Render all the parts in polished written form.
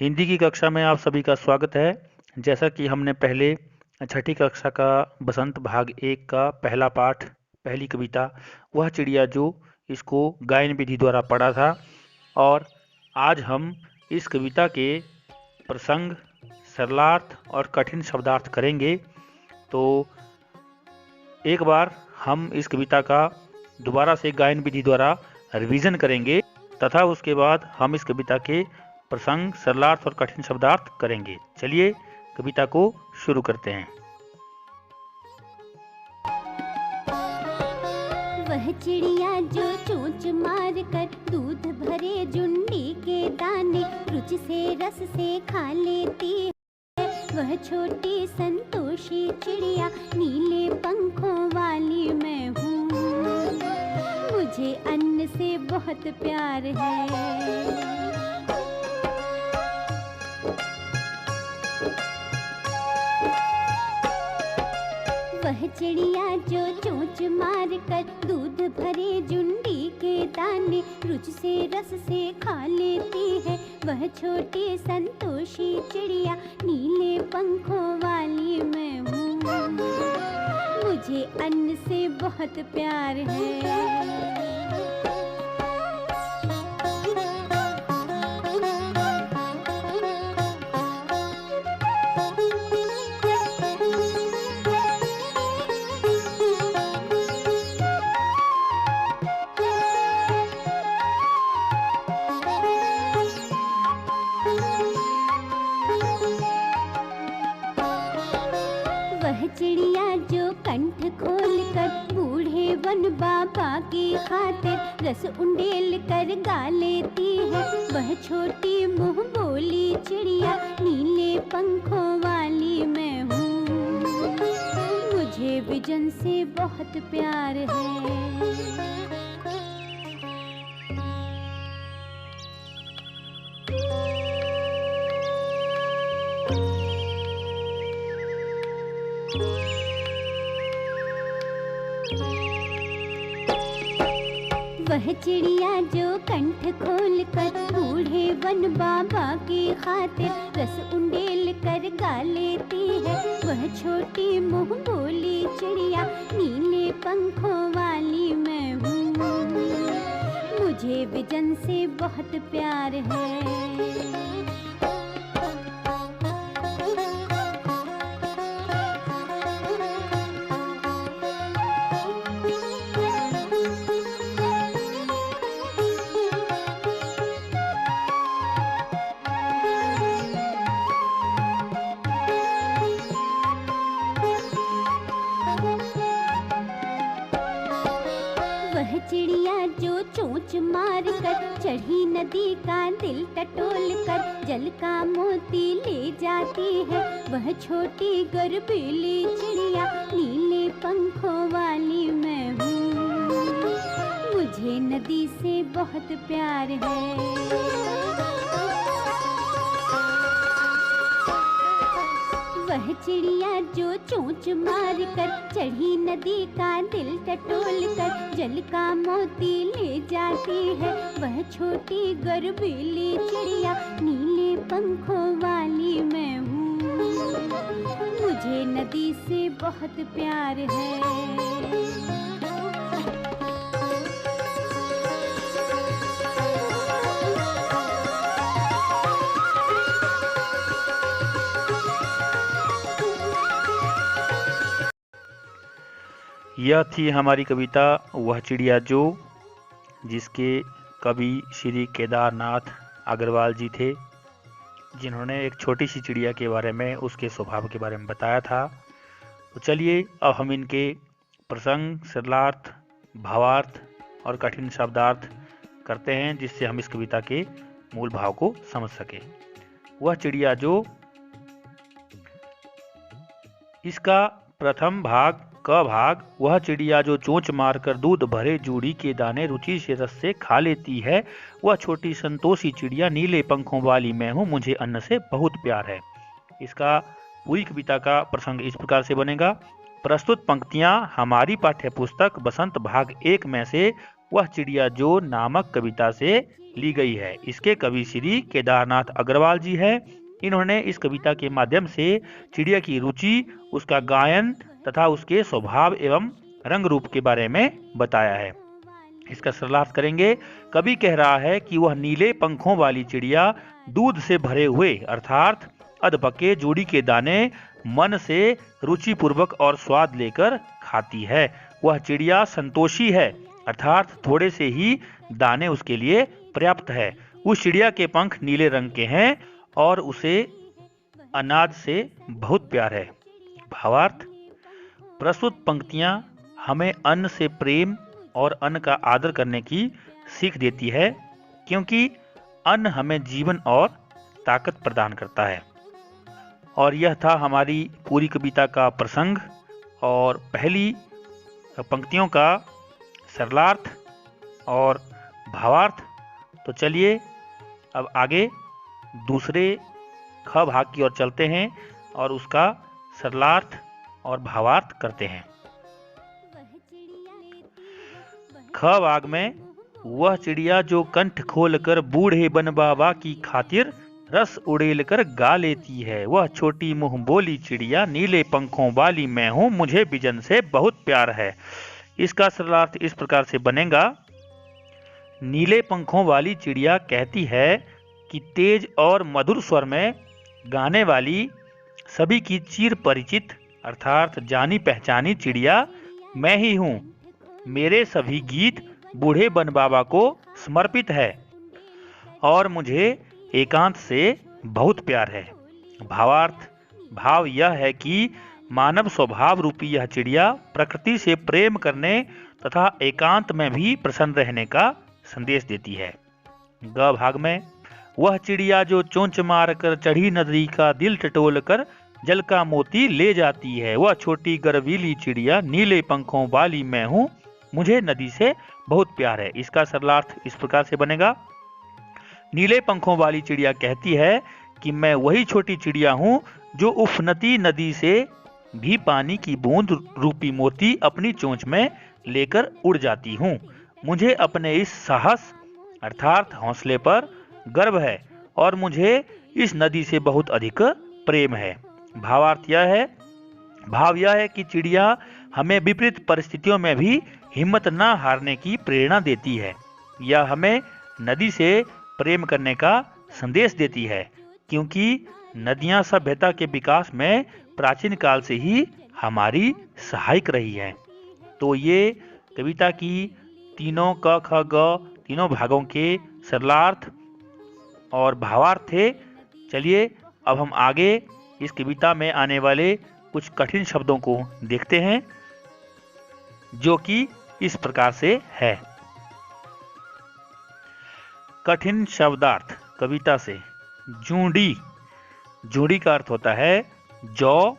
हिंदी की कक्षा में आप सभी का स्वागत है। जैसा कि हमने पहले छठी कक्षा का बसंत भाग 1 का पहला पाठ, पहली कविता वह चिड़िया जो, इसको गायन विधि द्वारा पढ़ा था और आज हम इस कविता के प्रसंग, सरलार्थ और कठिन शब्दार्थ करेंगे। तो एक बार हम इस कविता का दोबारा से गायन विधि द्वारा रिवीजन करेंगे तथा उसके बाद हम इस कविता के प्रसंग, सरलार्थ और कठिन शब्दार्थ करेंगे। चलिए कविता को शुरू करते हैं। वह चिड़िया जो चोंच मार कर दूध भरे जुंडी के दाने रुच से रस से खा लेती है, वह छोटी संतोषी चिड़िया नीले पंखों वाली मैं हूँ। मुझे अन्न से बहुत प्यार है। वह चिड़िया जो चोंच मार कर दूध भरे जुंडी के दाने रुच से रस से खा लेती है, वह छोटी संतोषी चिड़िया नीले पंखों वाली मैं हूँ। मुझे अन्न से बहुत प्यार है। वह चिड़िया जो कंठ खोल कर बूढ़े वन बाबा की खातिर रस उंडेल कर गा लेती है, वह छोटी मुंह बोली चिड़िया नीले पंखों वाली मैं हूँ। मुझे विजन से बहुत प्यार है। वह चिड़िया जो कंठ खोल कर बूढ़े वन बाबा की खातिर रस उंडेल कर गा लेती है, वह छोटी मुंह बोली चिड़िया नीले पंखों वाली मैं हूँ। मुझे विजन से बहुत प्यार है। वह चिड़िया जो चोंच मार कर चढ़ी नदी का दिल टटोल कर जल का मोती ले जाती है, वह छोटी गर्वीली चिड़िया नीले पंखों वाली मैं हूँ। मुझे नदी से बहुत प्यार है। वह चिड़िया जो चोंच मार कर चढ़ी नदी का दिल टटोल कर जल का मोती ले जाती है, वह छोटी गर्वीली चिड़िया नीले पंखों वाली मैं हूँ। मुझे नदी से बहुत प्यार है। यह थी हमारी कविता वह चिड़िया जो, जिसके कवि श्री केदारनाथ अग्रवाल जी थे, जिन्होंने एक छोटी सी चिड़िया के बारे में, उसके स्वभाव के बारे में बताया था। तो चलिए अब हम इनके प्रसंग, सरलार्थ, भावार्थ और कठिन शब्दार्थ करते हैं, जिससे हम इस कविता के मूल भाव को समझ सकें। वह चिड़िया जो, इसका प्रथम भाग क भाग, वह चिड़िया जो चोंच मारकर दूध भरे जूड़ी के दाने रुचि से रस से खा लेती है, वह छोटी संतोषी चिड़िया नीले पंखों वाली मैं हूँ। मुझे अन्न से बहुत प्यार है। इसका पूरी कविता का प्रसंग इस प्रकार से बनेगा। प्रस्तुत पंक्तियां हमारी पाठ्य पुस्तक बसंत भाग 1 में से वह चिड़िया जो नामक कविता से ली गई है। इसके कवि श्री केदारनाथ अग्रवाल जी है। इन्होंने इस कविता के माध्यम से चिड़िया की रुचि, उसका गायन तथा उसके स्वभाव एवं रंग रूप के बारे में बताया है। इसका सरलार्थ करेंगे। कवि कह रहा है कि वह नीले पंखों वाली चिड़िया दूध से भरे हुए अर्थात अधपके जोड़ी के दाने मन से रुचिपूर्वक और स्वाद लेकर खाती है। वह चिड़िया संतोषी है अर्थात थोड़े से ही दाने उसके लिए पर्याप्त है। उस चिड़िया के पंख नीले रंग के हैं और उसे अनाज से बहुत प्यार है। भावार्थ, प्रस्तुत पंक्तियां हमें अन्न से प्रेम और अन्न का आदर करने की सीख देती है, क्योंकि अन्न हमें जीवन और ताकत प्रदान करता है। और यह था हमारी पूरी कविता का प्रसंग और पहली पंक्तियों का सरलार्थ और भावार्थ। तो चलिए अब आगे दूसरे ख भाग की ओर चलते हैं और उसका सरलार्थ और भावार्थ करते हैं। ख भाग में, वह चिड़िया जो कंठ खोलकर बूढ़े बन बाबा की खातिर रस उड़ेल कर गा लेती है, वह छोटी मुंह बोली चिड़िया नीले पंखों वाली मैं हूँ, मुझे बिजन से बहुत प्यार है। इसका सरलार्थ इस प्रकार से बनेगा। नीले पंखों वाली चिड़िया कहती है कि तेज और मधुर स्वर में गाने वाली सभी की चिर परिचित अर्थात जानी पहचानी चिड़िया मैं ही हूँ। मेरे सभी गीत बूढ़े बन बाबा को समर्पित है और मुझे एकांत से बहुत प्यार है। भावार्थ, भाव यह है कि मानव स्वभाव रूपी यह चिड़िया प्रकृति से प्रेम करने तथा एकांत में भी प्रसन्न रहने का संदेश देती है। ग भाग में, वह चिड़िया जो चोंच मार कर चढ़ी नदी का दिल टटोल कर जल का मोती ले जाती है, वह छोटी गर्वीली चिड़िया नीले पंखों वाली मैं हूँ, मुझे नदी से बहुत प्यार है। इसका सरलार्थ इस प्रकार से बनेगा। नीले पंखों वाली चिड़िया कहती है कि मैं वही छोटी चिड़िया हूँ जो उफनती नदी से भी पानी की बूंद रूपी मोती अपनी चोंच में लेकर उड़ जाती हूँ। मुझे अपने इस साहस अर्थात हौसले पर गर्व है और मुझे इस नदी से बहुत अधिक प्रेम है। भावार्थ यह है, भाव यह है कि चिड़िया हमें विपरीत परिस्थितियों में भी हिम्मत न हारने की प्रेरणा देती है। यह हमें नदी से प्रेम करने का संदेश देती है, क्योंकि नदियां सभ्यता के विकास में प्राचीन काल से ही हमारी सहायक रही हैं। तो ये कविता की तीनों क ख ग तीनों भागों के सरलार्थ और भावार्थ थे। चलिए अब हम आगे इस कविता में आने वाले कुछ कठिन शब्दों को देखते हैं, जो कि इस प्रकार से है। कठिन शब्दार्थ कविता से। जूंडी, जूंडी का अर्थ होता है जौ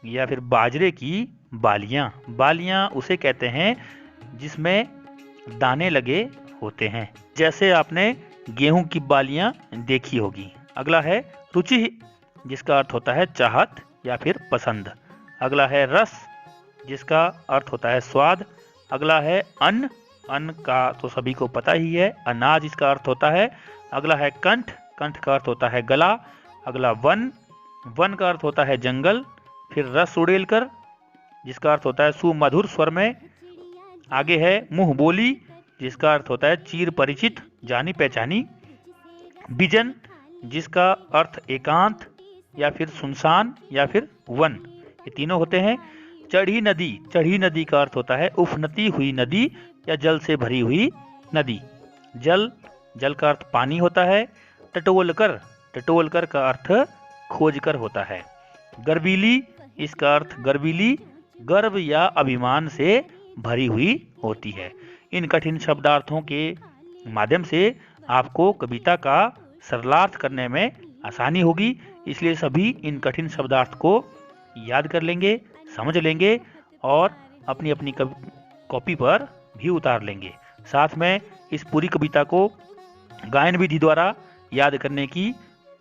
या फिर बाजरे की बालियां। बालियां उसे कहते हैं जिसमें दाने लगे होते हैं, जैसे आपने गेहूं की बालियां देखी होगी। अगला है रुचि, जिसका अर्थ होता है चाहत या फिर पसंद। अगला है रस, जिसका अर्थ होता है स्वाद। अगला है अन्न, अन्न का तो सभी को पता ही है, अनाज इसका अर्थ होता है। अगला है कंठ, कंठ का अर्थ होता है गला। अगला वन, वन का अर्थ होता है जंगल। फिर रस उड़ेल कर, जिसका अर्थ होता है सुमधुर स्वर में। आगे है मुंह बोली, जिसका अर्थ होता है चिर परिचित जानी पहचानी। बिजन, जिसका अर्थ एकांत या फिर सुनसान या फिर वन, ये तीनों होते हैं। चढ़ी नदी, चढ़ी नदी का अर्थ होता है उफनती हुई नदी या जल से भरी हुई नदी। जल, जल का अर्थ पानी होता है। टटोलकर, टटोलकर का अर्थ खोजकर होता है। गर्वीली, इसका अर्थ गर्वीली गर्व या अभिमान से भरी हुई होती है। इन कठिन शब्दार्थों के माध्यम से आपको कविता का सरलार्थ करने में आसानी होगी, इसलिए सभी इन कठिन शब्दार्थ को याद कर लेंगे, समझ लेंगे और अपनी अपनी कॉपी पर भी उतार लेंगे। साथ में इस पूरी कविता को गायन विधि द्वारा याद करने की,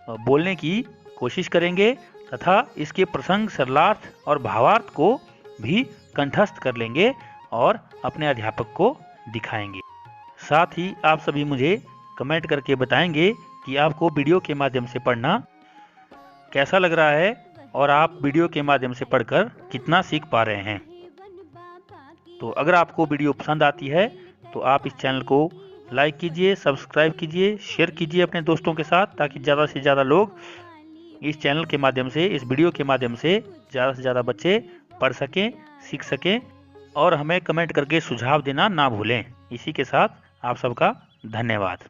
बोलने की कोशिश करेंगे तथा इसके प्रसंग, सरलार्थ और भावार्थ को भी कंठस्थ कर लेंगे और अपने अध्यापक को दिखाएंगे। साथ ही आप सभी मुझे कमेंट करके बताएंगे कि आपको वीडियो के माध्यम से पढ़ना कैसा लग रहा है और आप वीडियो के माध्यम से पढ़कर कितना सीख पा रहे हैं। तो अगर आपको वीडियो पसंद आती है तो आप इस चैनल को लाइक कीजिए, सब्सक्राइब कीजिए, शेयर कीजिए अपने दोस्तों के साथ, ताकि ज़्यादा से ज़्यादा लोग इस चैनल के माध्यम से, इस वीडियो के माध्यम से ज़्यादा बच्चे पढ़ सकें, सीख सकें। और हमें कमेंट करके सुझाव देना ना भूलें। इसी के साथ आप सबका धन्यवाद।